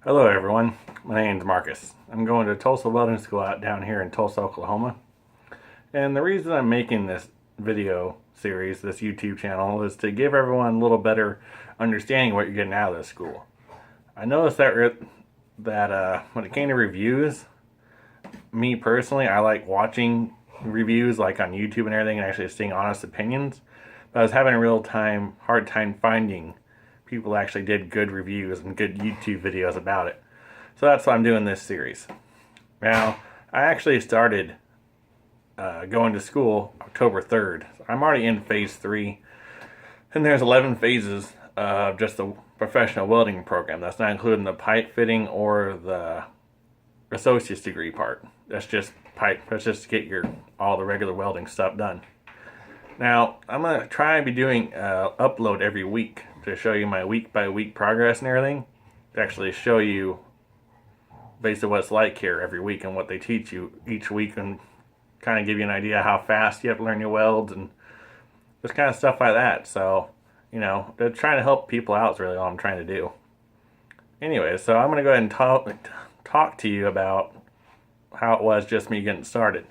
Hello everyone, my name is Marcus. I'm going to Tulsa Welding School out down here in Tulsa, Oklahoma. And the reason I'm making this video series, this YouTube channel, is to give everyone a little better understanding of what you're getting out of this school. I noticed that when it came to reviews, me personally, I like watching reviews like on YouTube and everything and actually seeing honest opinions. But I was having a hard time finding people actually did good reviews and good YouTube videos about it. So that's why I'm doing this series. Now, I actually started going to school October 3rd. So I'm already in phase 3, and there's 11 phases of just the professional welding program. That's not including the pipe fitting or the associate's degree part. That's just pipe. That's just to get all the regular welding stuff done. Now, I'm going to try and be doing upload every week to show you my week by week progress and everything. To actually show you basically what it's like here every week and what they teach you each week, and kind of give you an idea how fast you have to learn your welds and just kind of stuff like that. So, they're trying to help people out is really all I'm trying to do. Anyway, so I'm going to go ahead and talk to you about how it was just me getting started.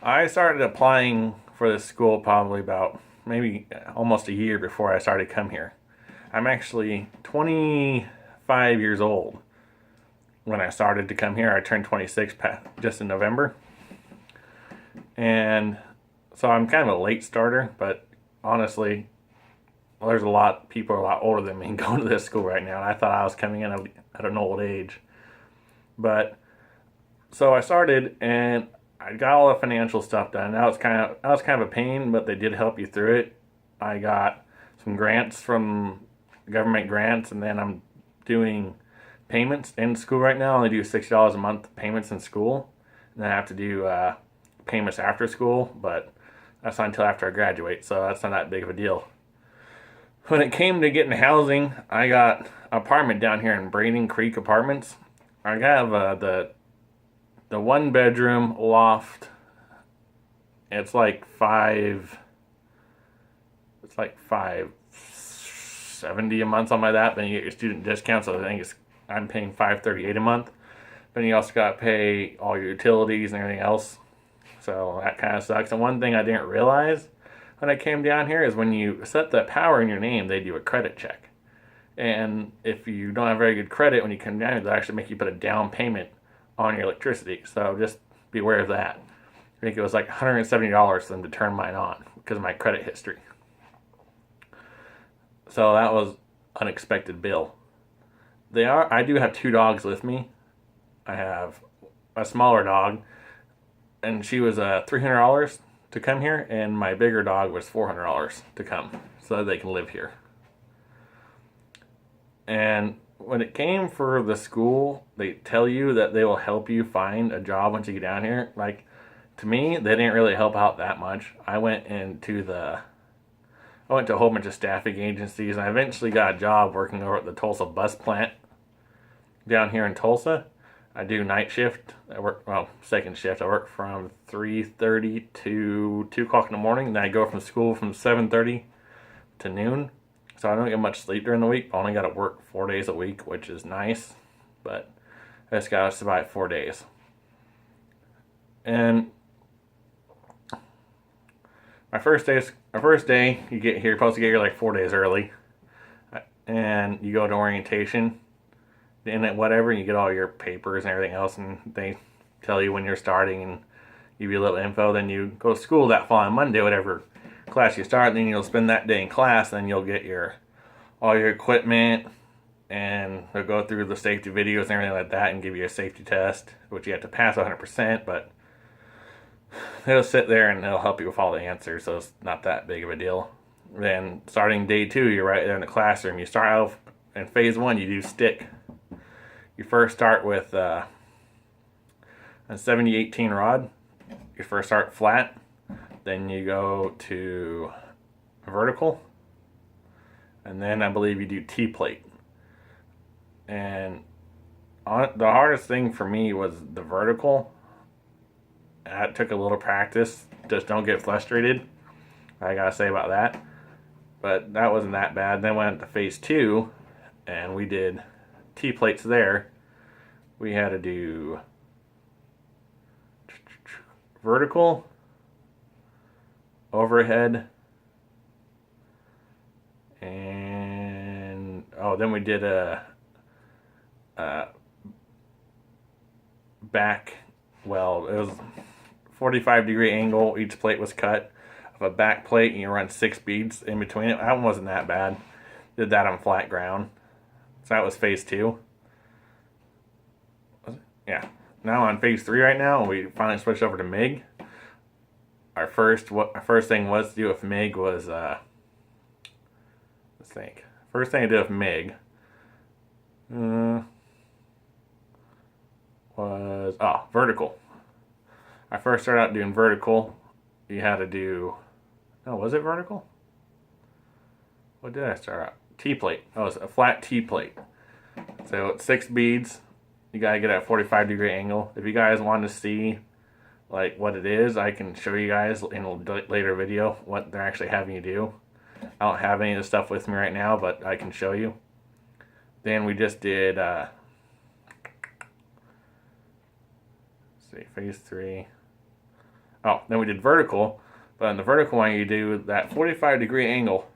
I started applying for this school probably about maybe almost a year before I started to come here. I'm actually 25 years old when I started to come here. I turned 26 just in November. And so I'm kind of a late starter, but honestly, there's people are a lot older than me going to this school right now. And I thought I was coming in at an old age. But so I started and I got all the financial stuff done. That was kind of a pain, but they did help you through it. I got some grants from government grants, and then I'm doing payments in school right now. I only do $60 a month payments in school, and then I have to do payments after school, but that's not until after I graduate, so that's not that big of a deal. When it came to getting housing, I got an apartment down here in Braden Creek Apartments. I have the one bedroom loft. It's like $570 a month, something like that. Then you get your student discount, so I'm paying $538 a month. Then you also got to pay all your utilities and everything else. So that kind of sucks. And one thing I didn't realize when I came down here is when you set the power in your name, they do a credit check. And if you don't have very good credit, when you come down here, they'll actually make you put a down payment on your electricity. So just be aware of that. I think it was like $170 for them to turn mine on because of my credit history. So that was unexpected bill. I do have 2 dogs with me. I have a smaller dog, and she was $300 to come here, and my bigger dog was $400 to come so that they can live here. And when it came for the school, they tell you that they will help you find a job once you get down here. Like, to me, they didn't really help out that much. I went to a whole bunch of staffing agencies, and I eventually got a job working over at the Tulsa bus plant down here in Tulsa. I do night shift. Second shift. I work from 3:30 to 2 o'clock in the morning. Then I go from school from 7:30 to noon. So I don't get much sleep during the week. I only got to work 4 days a week, which is nice. But I just got to survive 4 days. And my first day, you get here, you're supposed to get here like 4 days early. And you go to orientation. And whatever, you get all your papers and everything else. And they tell you when you're starting and give you a little info. Then you go to school that following Monday, whatever class you start, and then you'll spend that day in class, and then you'll get all your equipment, and they'll go through the safety videos and everything like that and give you a safety test, which you have to pass 100%, but they'll sit there and they'll help you with all the answers, so it's not that big of a deal. Then starting day 2, you're right there in the classroom. You start out in phase 1, you do stick. You first start with a 70-18 rod. You first start flat. Then you go to vertical, and then I believe you do T-plate. And the hardest thing for me was the vertical. That took a little practice. Just don't get frustrated. I gotta say about that. But that wasn't that bad. Then went to phase 2, and we did T-plates there. we had to do vertical, overhead, and then we did a back weld. It was 45-degree angle. Each plate was cut of a back plate, and you run 6 beads in between it. That one wasn't that bad. Did that on flat ground. So that was phase 2. Yeah. Now on phase 3 right now, we finally switched over to MIG. Our first thing was to do with MIG was let's think. First thing I did with MIG was vertical. I first started out doing vertical. You had to do, was it vertical? What did I start out? T-plate. Oh, it's a flat T-plate. So it's 6 beads. You gotta get at a 45-degree angle. If you guys want to see like what it is, I can show you guys in a later video what they're actually having you do. I don't have any of the stuff with me right now, but I can show you. Then we just did phase 3. Then we did vertical, but on the vertical one you do that 45-degree angle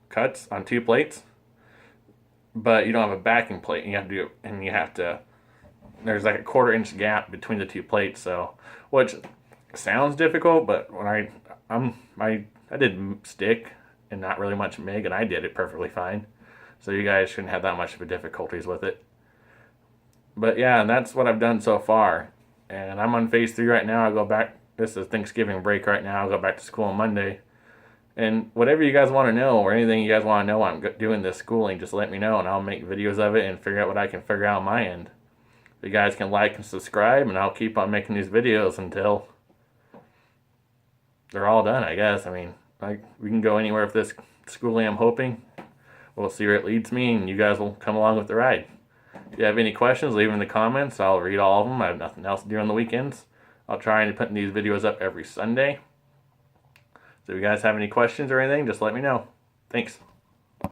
cuts on 2 plates, but you don't have a backing plate. You have to do it, and you have to. There's like a 1/4-inch gap between the 2 plates, so which sounds difficult, but when I did stick and not really much MIG, and I did it perfectly fine. So you guys shouldn't have that much of a difficulties with it. But yeah, and that's what I've done so far. And I'm on phase 3 right now. I go back. This is Thanksgiving break right now. I'll go back to school on Monday. And whatever you guys want to know, or anything you guys want to know while I'm doing this schooling, just let me know, and I'll make videos of it and figure out what I can figure out on my end. You guys can like and subscribe, and I'll keep on making these videos until they're all done, I guess. I mean, we can go anywhere with this schooling, I'm hoping. We'll see where it leads me, and you guys will come along with the ride. If you have any questions, leave them in the comments. I'll read all of them. I have nothing else to do on the weekends. I'll try and put these videos up every Sunday. So if you guys have any questions or anything, just let me know. Thanks.